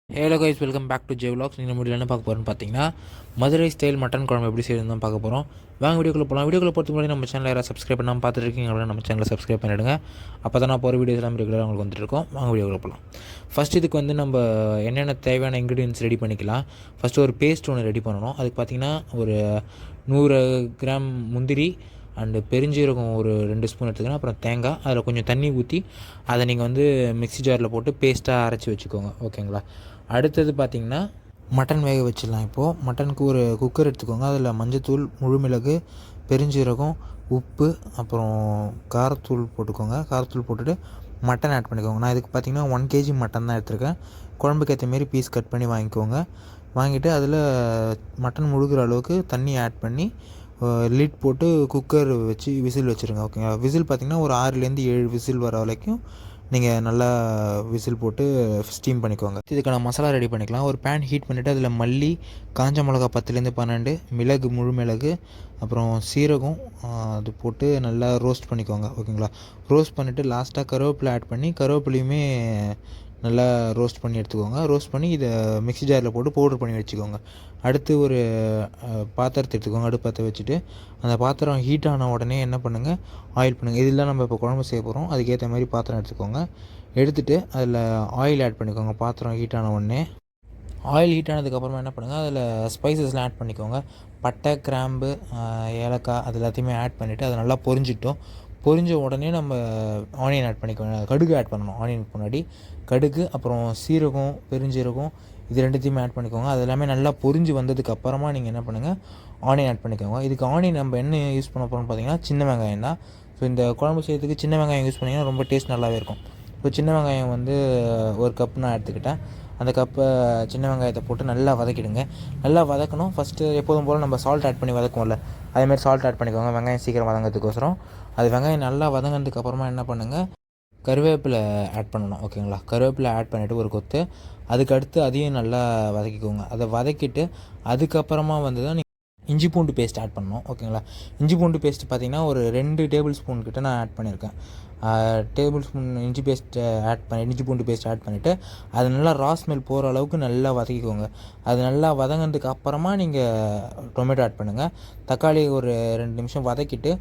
Hello guys, welcome back to J vlogs. நீங்கள் முடியல என்ன பார்க்க போகிறோன்னு பார்த்தீங்கன்னா, மதுரை ஸ்டைல் மட்டன் குழம்பு எப்படி செய்யறது தான் பார்க்க போகிறோம். வாங்க வீடியோக்குள்ளே போகலாம். வீடியோக்குள்ளே போகிறதுக்கு முன்னாடி நம்ம சேனலை யாராவது சப்ஸ்கிரைப் பண்ணாமல் பார்த்துட்டு இருக்கீங்க அப்படின்னா நம்ம சேனலை சப்ஸ்கிரைப் பண்ணிவிடுங்க. அப்போ தான் நான் போகிற வீடியோஸ் எல்லாம் ரெகுலராக உங்களுக்கு வந்துட்டு இருக்கோம். வாங்க வீடியோக்குள்ளே போகலாம். ஃபஸ்ட் இதுக்கு வந்து நம்ம என்னென்ன தேவையான இன்க்ரீடியன்ஸ் ரெடி பண்ணிக்கலாம். ஃபஸ்ட்டு ஒரு பேஸ்ட் ஒன்று ரெடி பண்ணணும். அதுக்கு பார்த்தீங்கன்னா ஒரு 100 கிராம் முந்திரி அண்டு பெருஞ்சீரகம் ஒரு 2 ஸ்பூன் எடுத்துக்கணும். அப்புறம் தேங்காய், அதில் கொஞ்சம் தண்ணி ஊற்றி அதை நீங்கள் வந்து மிக்ஸி ஜாரில் போட்டு பேஸ்ட்டாக அரைச்சி வச்சுக்கோங்க. ஓகேங்களா? அடுத்தது பார்த்திங்கன்னா மட்டன் வேக வச்சிடலாம். இப்போது மட்டனுக்கு ஒரு குக்கர் எடுத்துக்கோங்க. அதில் மஞ்சத்தூள், முழு மிளகு, பெருஞ்சீரகம், உப்பு, அப்புறம் காரத்தூள் போட்டுக்கோங்க. காரத்தூள் போட்டுட்டு மட்டன் ஆட் பண்ணிக்கோங்க. நான் இதுக்கு பார்த்திங்கன்னா 1 kg மட்டன் தான் எடுத்திருக்கேன். குழம்புக்கு ஏற்ற மாரி பீஸ் கட் பண்ணி வாங்கிக்கோங்க. வாங்கிட்டு அதில் மட்டன் முழுகிற அளவுக்கு தண்ணி ஆட் பண்ணி லிட் போட்டு குக்கர் வச்சு விசில் வச்சுருங்க. ஓகேங்களா? விசில் பார்த்திங்கன்னா ஒரு 6லேருந்து 7 விசில் வர வரைக்கும் நீங்கள் நல்லா விசில் போட்டு ஸ்டீம் பண்ணிக்கோங்க. இதுக்கான மசாலா ரெடி பண்ணிக்கலாம். ஒரு பேன் ஹீட் பண்ணிவிட்டு அதில் மல்லி, காஞ்ச மிளகா 10லேருந்து 12, மிளகு, முழு மிளகு, அப்புறம் சீரகம் அது போட்டு நல்லா ரோஸ்ட் பண்ணிக்கோங்க. ஓகேங்களா? ரோஸ்ட் பண்ணிவிட்டு லாஸ்ட்டாக கருவேப்பிலை ஆட் பண்ணி கருவேப்பிலையுமே நல்லா ரோஸ்ட் பண்ணி எடுத்துக்கோங்க. ரோஸ்ட் பண்ணி இதை மிக்ஸி ஜாரில் போட்டு பவுடர் பண்ணி வச்சுக்கோங்க. அடுத்து ஒரு பாத்திரத்தை எடுத்துக்கோங்க. அடுப்பு பற்ற வச்சுட்டு அந்த பாத்திரம் ஹீட் ஆன உடனே என்ன பண்ணுங்கள், ஆயில் பண்ணுங்கள். இதெல்லாம் நம்ம இப்போ குழம்பு செய்ய போகிறோம். அதுக்கேற்ற மாதிரி பாத்திரம் எடுத்துக்கோங்க. எடுத்துகிட்டு அதில் ஆயில் ஆட் பண்ணிக்கோங்க. பாத்திரம் ஹீட் ஆன உடனே ஆயில் ஹீட் ஆனதுக்கப்புறமா என்ன பண்ணுங்கள், அதில் ஸ்பைசஸ்லாம் ஆட் பண்ணிக்கோங்க. பட்டை, கிராம்பு, ஏலக்காய் அது எல்லாத்தையுமே ஆட் பண்ணிவிட்டு அதை நல்லா பொரிஞ்சிட்டோம். பொரிஞ்ச உடனே நம்ம ஆனியன் ஆட் பண்ணிக்கோங்க. கடுகு ஆட் பண்ணணும் ஆனியனுக்கு முன்னாடி. கடுகு, அப்புறம் சீரகம், பெருஞ்சீரகம் இது ரெண்டுத்தையுமே ஆட் பண்ணிக்கோங்க. அது எல்லாமே நல்லா பொரிஞ்சு வந்ததுக்கு அப்புறமா நீங்கள் என்ன பண்ணுங்கள், ஆனியன் ஆட் பண்ணிக்கோங்க. இதுக்கு ஆனியன் நம்ம என்ன யூஸ் பண்ண போகிறோம்னு பார்த்தீங்கன்னா சின்ன வெங்காயம் தான். ஸோ இந்த குழம்பு செய்யறதுக்கு சின்ன வெங்காயம் யூஸ் பண்ணிங்கன்னா ரொம்ப டேஸ்ட் நல்லாவே இருக்கும். ஸோ சின்ன வெங்காயம் வந்து ஒரு கப் நான் எடுத்துக்கிட்டேன். அந்த கப்பை சின்ன வெங்காயத்தை போட்டு நல்லா வதக்கிடுங்க. நல்லா வதக்கணும். ஃபஸ்ட்டு எப்போதும் போல் நம்ம சால்ட் ஆட் பண்ணி வதக்குவோம்ல, அதேமாதிரி சால்ட் ஆட் பண்ணிக்கோங்க வெங்காயம் சீக்கிரம் வதங்கிறதுக்கோசரம். அது வெங்காயம் நல்லா வதங்கினதுக்கப்புறமா என்ன பண்ணுங்கள், கருவேப்பிலை ஆட் பண்ணணும். ஓகேங்களா? கருவேப்பிலை ஆட் பண்ணிவிட்டு ஒரு கொத்து, அதுக்கடுத்து அதையும் நல்லா வதக்கிக்கோங்க. அதை வதக்கிட்டு அதுக்கப்புறமா வந்து தான் இஞ்சி பூண்டு பேஸ்ட் ஆட் பண்ணணும். ஓகேங்களா? இஞ்சி பூண்டு பேஸ்ட் பார்த்திங்கன்னா ஒரு 2 டேபிள் ஸ்பூன் கிட்ட நான் ஆட் பண்ணியிருக்கேன். டேபிள் ஸ்பூன் இஞ்சி பூண்டு பேஸ்ட் ஆட் பண்ணிவிட்டு அது நல்லா ரா ஸ்மெல் போகிற அளவுக்கு நல்லா வதக்கிக்கோங்க. அது நல்லா வதங்கினதுக்கு அப்புறமா நீங்கள் டொமேட்டோ ஆட் பண்ணுங்கள். தக்காளி ஒரு 2 நிமிஷம் வதக்கிட்டு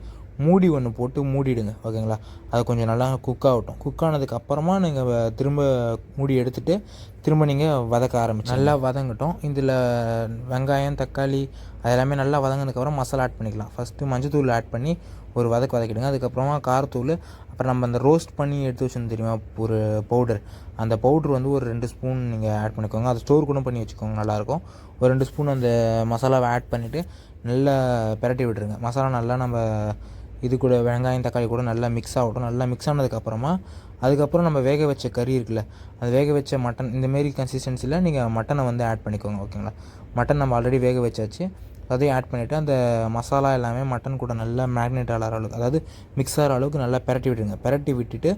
மூடி ஒன்று போட்டு மூடிடுங்க. ஓகேங்களா? அது கொஞ்சம் நல்லா குக் ஆகட்டும். குக் ஆனதுக்கு அப்புறமா நீங்கள் திரும்ப மூடி எடுத்துகிட்டு திரும்ப நீங்கள் வதக்க ஆரம்பிச்சு நல்லா வதங்கட்டும். இதில் வெங்காயம், தக்காளி அதெல்லாமே நல்லா வதங்கினதுக்கப்புறம் மசாலா ஆட் பண்ணிக்கலாம். ஃபஸ்ட்டு மஞ்சத்தூள் ஆட் பண்ணி ஒரு வதக்கிடுங்க. அதுக்கப்புறமா காரத்தூள், அப்புறம் நம்ம அந்த ரோஸ்ட் பண்ணி எடுத்து வச்சுருந்து தெரியுமா ஒரு பவுடர், அந்த பவுட்ரு வந்து ஒரு 2 ஸ்பூன் நீங்கள் ஆட் பண்ணிக்கோங்க. அதை ஸ்டோர் கூட பண்ணி வச்சுக்கோங்க, நல்லாயிருக்கும். ஒரு 2 ஸ்பூன் அந்த மசாலாவை ஆட் பண்ணிவிட்டு நல்லா பிரட்டி விட்டுருங்க. மசாலா நல்லா நம்ம இது கூட வெங்காயம், தக்காளி கூட நல்லா மிக்ஸ் ஆகட்டும். நல்லா மிக்ஸ் ஆனதுக்கப்புறமா அதுக்கப்புறம் நம்ம வேக வச்ச கறி இருக்குல்ல, அது வேக வச்ச மட்டன் இந்தமாரி கன்சிஸ்டன்சியில் நீங்கள் மட்டனை வந்து ஆட் பண்ணிக்கோங்க. ஓகேங்களா? மட்டன் நம்ம ஆல்ரெடி வேக வச்சாச்சு, அதையும் ஆட் பண்ணிவிட்டு அந்த மசாலா எல்லாமே மட்டன் கூட நல்லா மேக்னேட் ஆகிற அளவுக்கு, அதாவது மிக்ஸ் ஆகிற அளவுக்கு நல்லா பிரட்டி விட்டுருங்க. பிரட்டி விட்டுட்டு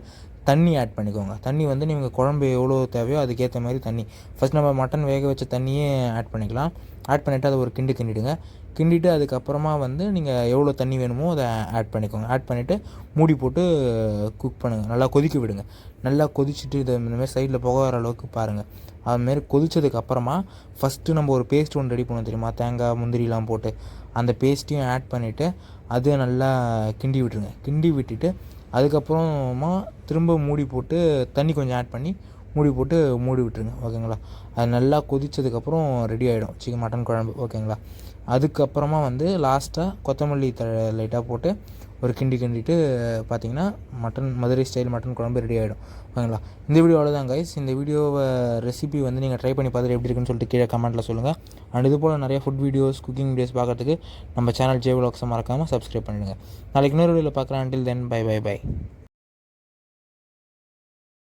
தண்ணி ஆட் பண்ணிக்கோங்க. தண்ணி வந்து நீங்கள் குழம்பு எவ்வளோ தேவையோ அதுக்கேற்ற மாதிரி தண்ணி. ஃபஸ்ட் நம்ம மட்டன் வேக வச்ச தண்ணியே ஆட் பண்ணிக்கலாம். ஆட் பண்ணிவிட்டு அதை ஒரு கிண்டிடுங்க. கிண்டிட்டு அதுக்கப்புறமா வந்து நீங்கள் எவ்வளோ தண்ணி வேணுமோ அதை ஆட் பண்ணிக்கோங்க. ஆட் பண்ணிவிட்டு மூடி போட்டு குக் பண்ணுங்கள். நல்லா கொதிக்க விடுங்க. நல்லா கொதிச்சுட்டு இதை இந்தமாதிரி சைடில் புக வர அளவுக்கு பாருங்கள். அதுமாரி கொதித்ததுக்கப்புறமா ஃபஸ்ட்டு நம்ம ஒரு பேஸ்ட் ஒன்று ரெடி பண்ணோம் தெரியுமா, தேங்காய், முந்திரிலாம் போட்டு அந்த பேஸ்ட்டையும் ஆட் பண்ணிவிட்டு அதை நல்லா கிண்டி விட்டுருங்க. கிண்டி விட்டுட்டு அதுக்கப்புறமா திரும்ப மூடி போட்டு தண்ணி கொஞ்சம் ஆட் பண்ணி மூடி போட்டு மூடி விட்டுருங்க. ஓகேங்களா? அது நல்லா கொதித்ததுக்கப்புறம் ரெடி ஆகிடும் மட்டன் குழம்பு. ஓகேங்களா? அதுக்கப்புறமா வந்து லாஸ்ட்டாக கொத்தமல்லி லைட்டாக போட்டு ஒரு கிண்டிட்டு பார்த்திங்கன்னா மதுரை ஸ்டைல் மட்டன் குழம்பு ரெடி ஆகிடும். ஓகேங்களா? இந்த வீடியோ அவ்வளோதான் கைஸ். இந்த வீடியோவை ரெசிபி வந்து நீங்கள் ட்ரை பண்ணி பார்த்துட்டு எப்படி இருக்குன்னு சொல்லிட்டு கீழே கமெண்ட்டில் சொல்லுங்கள். அண்ட் இது போல் நிறைய ஃபுட் வீடியோஸ், குக்கிங் வீடியோஸ் பார்க்குறதுக்கு நம்ம சேனல் ஜே விலாக்ஸை மறக்காமல் சப்ஸ்கிரைப் பண்ணிவிடுங்க. நாளைக்கு இன்னொரு வீடியோவில் பார்க்குறேன். Until then by.